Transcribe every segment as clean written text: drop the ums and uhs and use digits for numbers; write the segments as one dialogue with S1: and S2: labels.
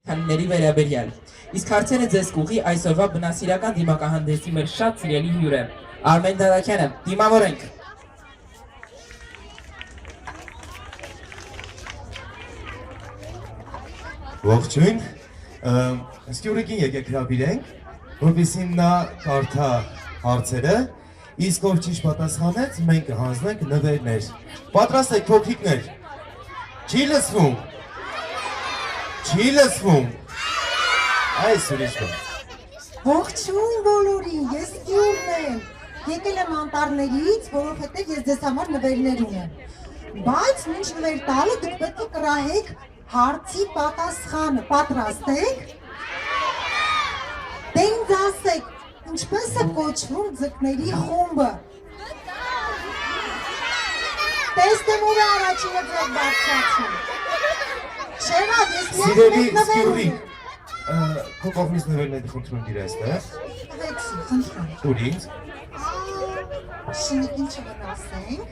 S1: քանիների վերաբերյալ։ Իսկ հարցերը ձեզ կուղի այսօրվա բնասիրական դիմակահանդեսի մեր շատ սիրելի հյուրը Արմեն Դարակյանը, դիմավորենք։
S2: Ողջույն, ստյուրիկին եկեք հրավիրենք, որպեսզի նա կարդա հարցերը, իսկ ով ճիշտ պատասխանեց, մենք կհանձնենք նվերներ։ Պատրաստ եք փոքրիկներ։ Չի լսվում։ Չի լսվում։ Այս ուրիշ բան։
S3: Ողջույն բոլորին, ես Գյուրն եմ։ Եկել եմ անտառներից, որովհետև ես ձեզ համար նվերներ ունեմ։ Բայց մինչ նվեր տալը դուք պետք է կրահեք հարցի պատասխանը։ Պատրաստ եք։ Դե ինձ ասեք, ինչպես է կոչվում ձկների խումբը։ Տեսնեմ ով է առաջինը ձեզ բարձրացնում։ Շերատ, ես միակ
S2: Սիրելի
S3: մեկ նվեր
S2: ստյուրիկ,
S3: ունեմ։
S2: քո կողմից նվերները խնդրում դիր այստեղ։
S3: Տվեցի, խնդրեմ։
S2: Տուր ինձ։
S3: Շնիկին չվնասենք։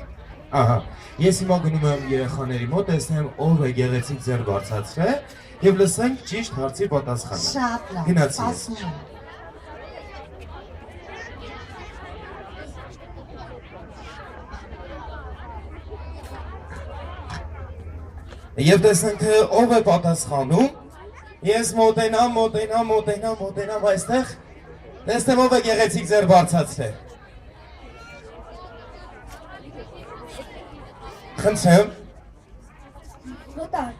S2: Ահա, ես հիմա գնում եմ երեխաների մոտ, տեսնեմ ով է գեղեցիկ ձեռ բարձրացրել եւ լսենք ճիշտ հարցի պատասխանը։
S3: Շատ լավ,
S2: Գնացի ես։
S3: ասում եմ։
S2: Եվ տեսնենք թե ով է պատասխանում։ Ես մոտենամ այստեղ։ Տեսնեմ ով է գեղեցիկ ձեռ բարձրացրել։ Խնդրեմ։
S3: Վտար։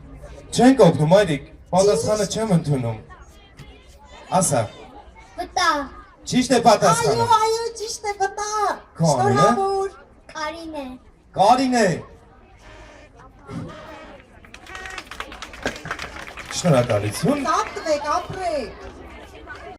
S2: Չենք օգնում, այրիկ, պատասխանը չեմ ընդունում։ Ասա,
S4: Վտար,
S2: ճիշտ է պատասխանը։
S3: Այո, ճիշտ է, վտար։
S2: Քո անունը?
S3: Շնորհավոր։
S4: Կարին է,
S2: Կարին է։ Շնորհակալություն։
S3: Տատվեք, ապրեք։